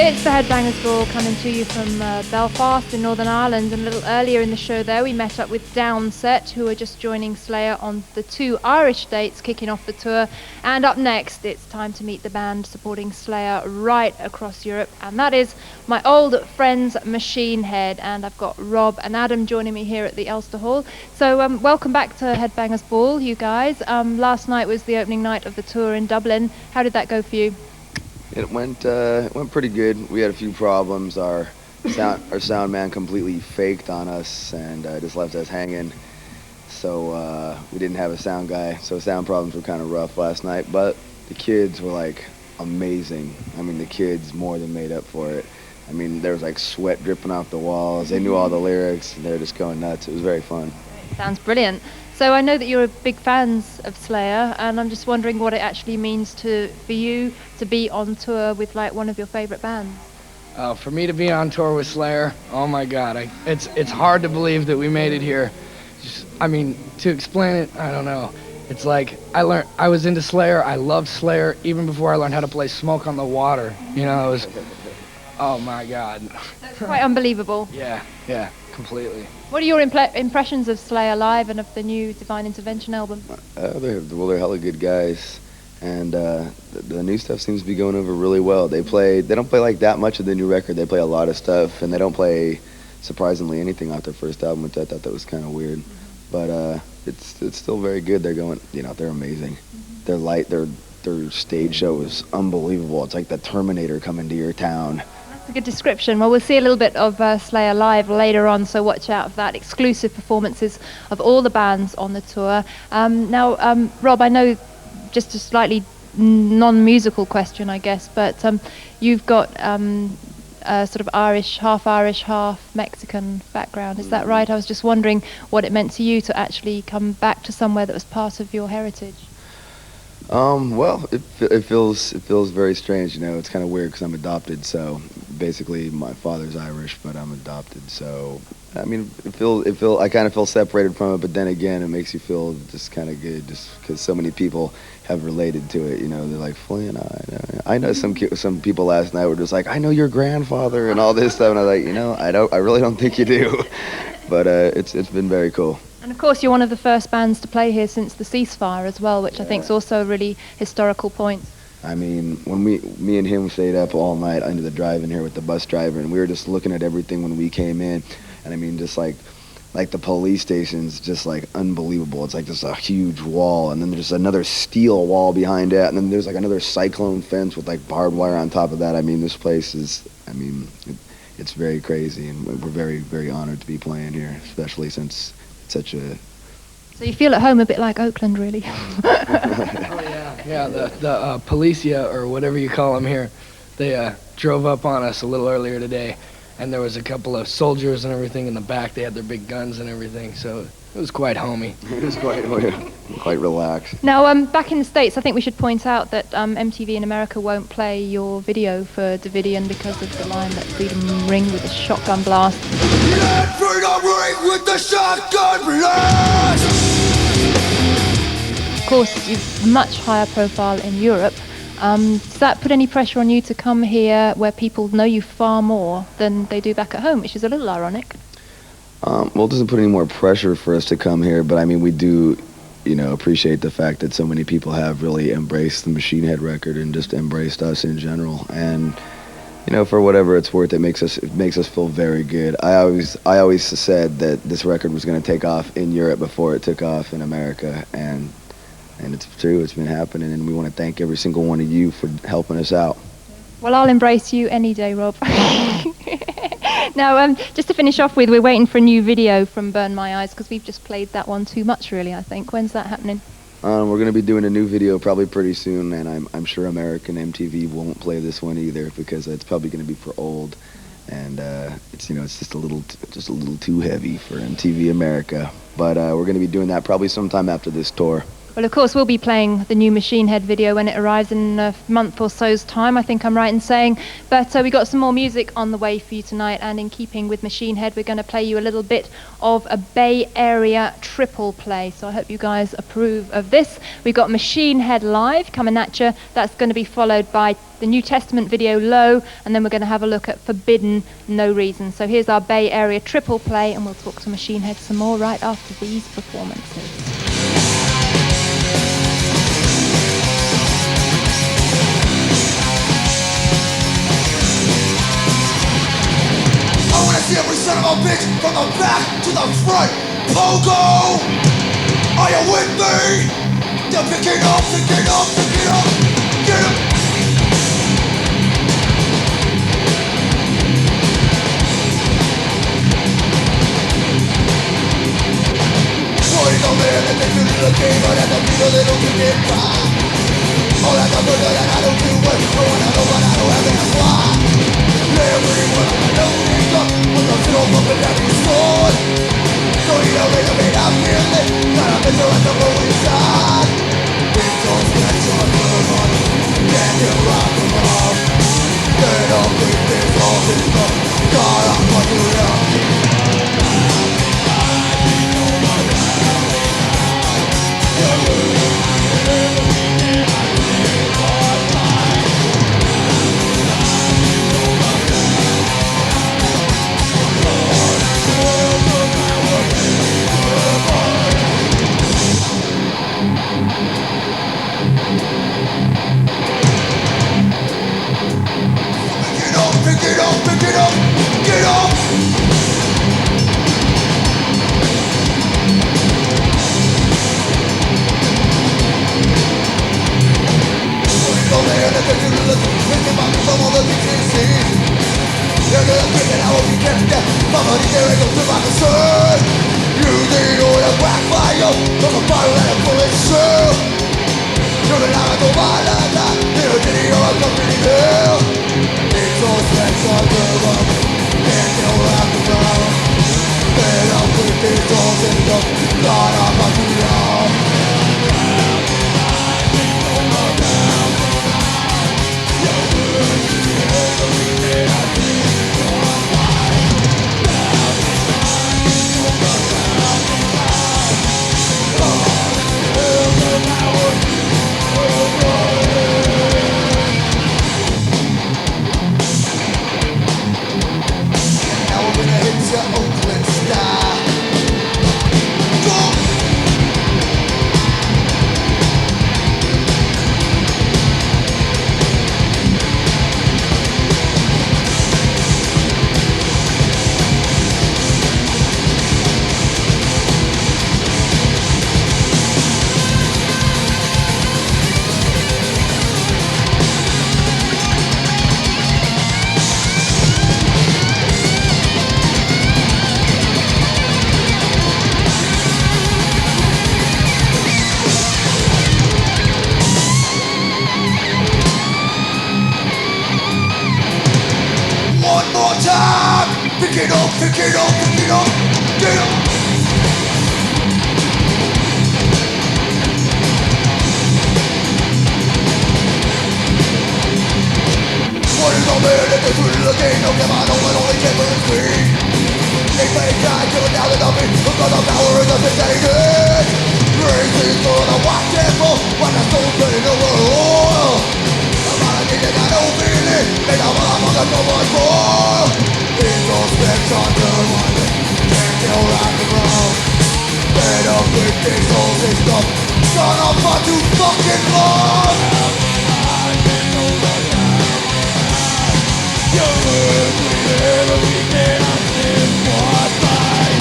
It's the Headbangers Ball coming to you from Belfast in Northern Ireland, and a little earlier in the show there we met up with Downset, who are just joining Slayer on the 2 Irish dates kicking off the tour. And up next it's time to meet the band supporting Slayer right across Europe, and that is my old friends Machine Head. And I've got Rob and Adam joining me here at the Ulster Hall. So welcome back to Headbangers Ball, you guys. Last night was the opening night of the tour in Dublin. How did that go for you? It went pretty good. We had a few problems. Our sound man completely faked on us and just left us hanging. So we didn't have a sound guy. So sound problems were kind of rough last night. But the kids were like amazing. I mean, the kids more than made up for it. I mean, there was like sweat dripping off the walls. They knew all the lyrics. And they were just going nuts. It was very fun. Sounds brilliant. So I know that you're big fans of Slayer, and I'm just wondering what it actually means for you to be on tour with like one of your favorite bands. For me to be on tour with Slayer, oh my God, it's hard to believe that we made it here. I mean, to explain it, I don't know. It's like I was into Slayer. I loved Slayer even before I learned how to play Smoke on the Water. You know, it was, oh my God. That's quite unbelievable. Yeah, completely. What are your impressions of Slayer live and of the new Divine Intervention album? They're hella good guys, and the new stuff seems to be going over really well. They don't play like that much of the new record. They play a lot of stuff, and they don't play surprisingly anything off their first album, which I thought that was kind of weird. But it's still very good. They're going, they're amazing. They're light. Their stage show is unbelievable. It's like the Terminator coming to your town. A good description. Well, we'll see a little bit of Slayer live later on, so watch out for that. Exclusive performances of all the bands on the tour. Now, Rob, I know just a slightly non-musical question, I guess, but you've got a sort of Irish, half Mexican background. Is that right? I was just wondering what it meant to you to actually come back to somewhere that was part of your heritage. Well, it feels very strange, It's kind of weird because I'm adopted. So basically, my father's Irish, but I'm adopted. So I mean, I kind of feel separated from it, but then again, it makes you feel just kind of good, just because so many people have related to it. They're like, Flynn, I know some people last night were just like, I know your grandfather and all this stuff, and I was like, I really don't think you do, but it's been very cool. And of course, you're one of the first bands to play here since the ceasefire as well, which I think is also a really historical point. I mean, when me and him stayed up all night under the drive-in here with the bus driver, and we were just looking at everything when we came in, and I mean, just like the police station's just like unbelievable. It's like just a huge wall, and then there's another steel wall behind it, and then there's like another cyclone fence with like barbed wire on top of that. I mean, this place is, it's very crazy, and we're very, very honored to be playing here, especially since such a... So you feel at home a bit like Oakland, really. Oh yeah, the policia, or whatever you call them here, they drove up on us a little earlier today, and there was a couple of soldiers and everything in the back. They had their big guns and everything, so it was quite homey. It was quite relaxed. Now, back in the States, I think we should point out that MTV in America won't play your video for Davidian because of the line that freedom ring with a shotgun blast. Let freedom ring with the shotgun blast! Of course, you're much higher profile in Europe. Does that put any pressure on you to come here where people know you far more than they do back at home, which is a little ironic? Well, it doesn't put any more pressure for us to come here, but I mean, we do, appreciate the fact that so many people have really embraced the Machine Head record and just embraced us in general. And, for whatever it's worth, it makes us feel very good. I always said that this record was going to take off in Europe before it took off in America, and it's true. It's been happening, and we want to thank every single one of you for helping us out. Well, I'll embrace you any day, Rob. Now, just to finish off with, we're waiting for a new video from Burn My Eyes, because we've just played that one too much, really, I think. When's that happening? We're going to be doing a new video probably pretty soon, and I'm sure American MTV won't play this one either, because it's probably going to be for old, and it's just a little too heavy for MTV America. But we're going to be doing that probably sometime after this tour. Well, of course, we'll be playing the new Machine Head video when it arrives in a month or so's time, I think I'm right in saying. But we got some more music on the way for you tonight, and in keeping with Machine Head, we're going to play you a little bit of a Bay Area triple play. So I hope you guys approve of this. We've got Machine Head Live coming at you. That's going to be followed by the New Testament video Low, and then we're going to have a look at Forbidden No Reason. So here's our Bay Area triple play, and we'll talk to Machine Head some more right after these performances. I wanna see every son of a bitch from the back to the front. Pogo! Are you with me? They're picking up, picking up, picking up. Get him! Boys over there that they feel the game, but at the people they don't get by. All I got good and I don't do what I wanna know, but I don't have any why. Everyone I know is up with a little bump down his sword. So you know they made I feel it, got a picture at the low inside. It's all sketch on the run, can you rock them off? They don't think this all is love, God I'm fucking up. Pick it up, pick it up, get up! Go there, let the people look, pick them up from all the things they see. You're gonna think that I will be kept there, Mama, there ain't no to my concern. You need all the backfire from a bottle and a bullet shell. You're the line of my life, you're the city of a company girl. It's all sex on the run, can't get around the ground. Then I'll put this all in the God I'm about to know. Pick it up, pick it up, pick it up, get up! What is all there that they put in the game? No, come on, only camper is green. They play God, killing down the dummy, because the power is the thing they get. Crazy for the white temple, what the soul putting over oil. I'm not a kid that got no feeling, they got motherfuckers so much more. It's all specs on the one, can't kill rock and roll. Fed up with this whole system, son of a too fucking long. You're every weekend I'm in one fight.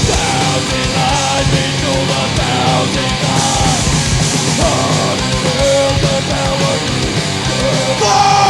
1,000 lives into the 1,000 lives. Until the power fight!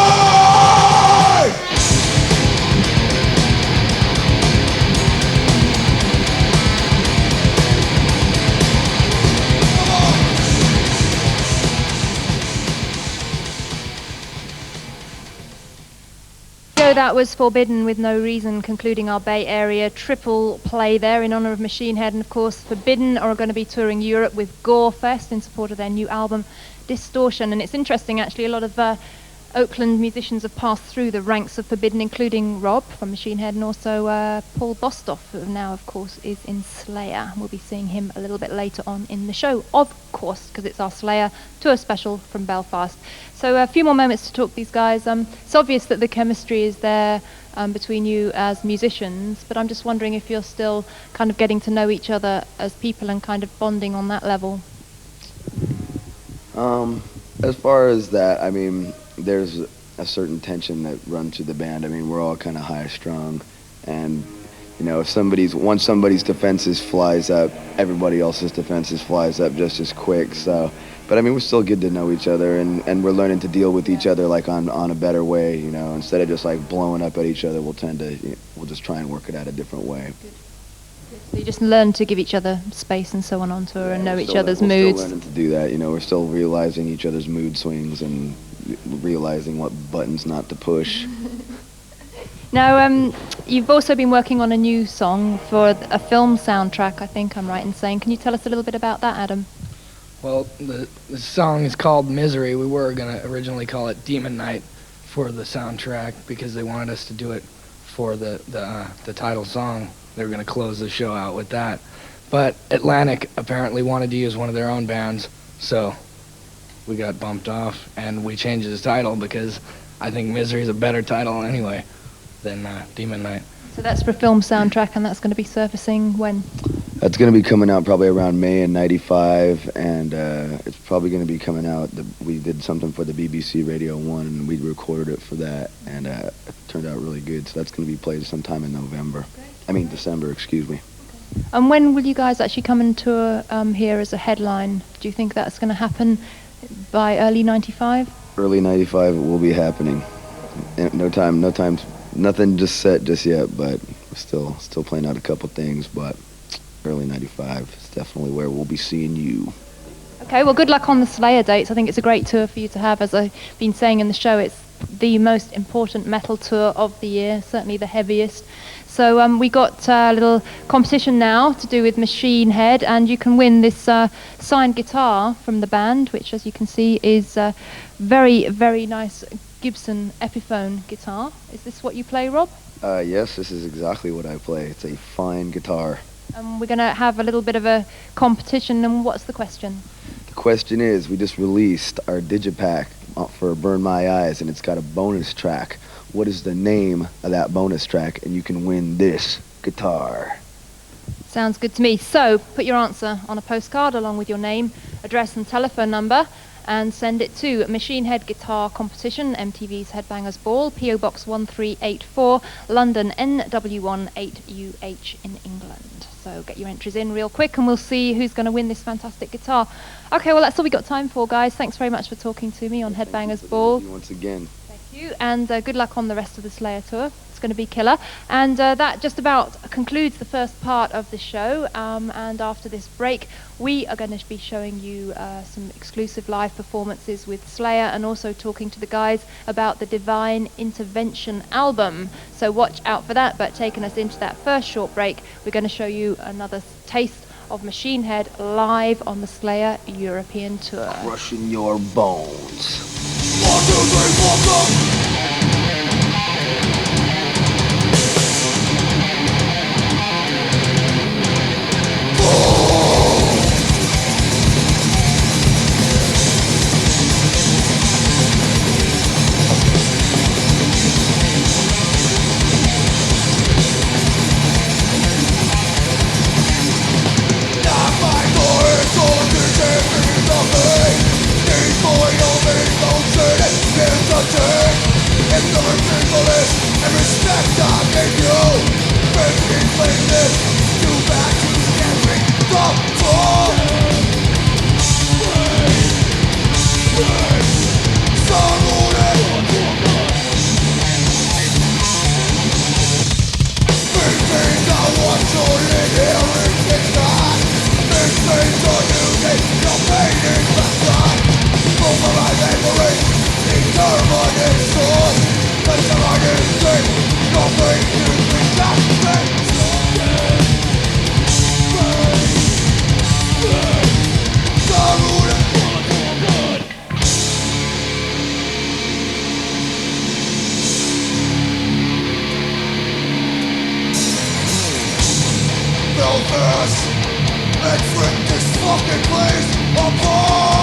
So that was Forbidden with No Reason, concluding our Bay Area triple play there in honor of Machine Head. And of course, Forbidden are going to be touring Europe with Gorefest in support of their new album, Distortion. And it's interesting, actually, a lot of Oakland musicians have passed through the ranks of Forbidden, including Robb from Machine Head and also Paul Bostoff, who now, of course, is in Slayer. We'll be seeing him a little bit later on in the show, of course, because it's our Slayer tour special from Belfast. So a few more moments to talk to these guys. It's obvious that the chemistry is there between you as musicians, but I'm just wondering if you're still kind of getting to know each other as people and kind of bonding on that level. As far as that, I mean, there's a certain tension that runs through the band. I mean, we're all kind of high strung, and you know, if once somebody's defenses flies up, everybody else's defenses flies up just as quick. So, but I mean, we're still good to know each other, and we're learning to deal with each other like on a better way. You know, instead of just like blowing up at each other, we'll just try and work it out a different way. So you just learn to give each other space and so on tour, and know each other's we're moods. Still learning to do that. You know, we're still realizing each other's mood swings and realizing what buttons not to push. Now, you've also been working on a new song for a film soundtrack, I think I'm right in saying. Can you tell us a little bit about that, Adam? Well, the song is called Misery. We were going to originally call it Demon Night for the soundtrack because they wanted us to do it for the title song. They were going to close the show out with that. But Atlantic apparently wanted to use one of their own bands, so we got bumped off, and we changed the title because I think Misery is a better title anyway than Demon Night. So that's for a film soundtrack, and that's going to be surfacing when? That's going to be coming out probably around May in '95, and it's probably going to be coming out. We did something for the BBC Radio 1, and we recorded it for that, and it turned out really good. So that's going to be played sometime in November. I mean December, excuse me. And when will you guys actually come and tour here as a headline? Do you think that's going to happen by early '95? Early '95 will be happening. No time, nothing just set just yet, but we're still playing out a couple things, but early '95 is definitely where we'll be seeing you. Okay, well, good luck on the Slayer dates. I think it's a great tour for you to have. As I've been saying in the show, it's the most important metal tour of the year, certainly the heaviest. So we got a little competition now to do with Machine Head, and you can win this signed guitar from the band, which, as you can see, is a very, very nice Gibson Epiphone guitar. Is this what you play, Rob? Yes, this is exactly what I play. It's a fine guitar. We're going to have a little bit of a competition, and what's the question? The question is, we just released our digipack for Burn My Eyes, and it's got a bonus track. What is the name of that bonus track? And you can win this guitar. Sounds good to me. So put your answer on a postcard along with your name, address and telephone number, and send it to Machine Head Guitar Competition, MTV's Headbangers Ball, PO Box 1384, London NW18UH in England. So get your entries in real quick, and we'll see who's going to win this fantastic guitar. Okay, well, that's all we got time for, guys. Thanks very much for talking to me on Headbangers Ball. Once again. Thank you, and good luck on the rest of the Slayer tour. It's going to be killer. And that just about concludes the first part of the show. And after this break, we are going to be showing you some exclusive live performances with Slayer, and also talking to the guys about the Divine Intervention album. So watch out for that. But taking us into that first short break, we're going to show you another taste of Machine Head live on the Slayer European tour. Crushing your bones. 1, 2, 3, 4, go! It's a us and rip this fucking place apart.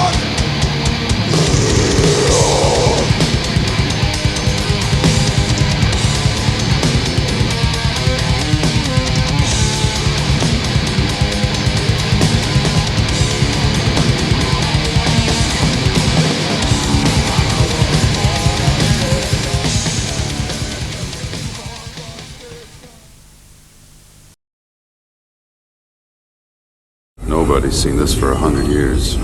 Nobody's seen this for 100 years.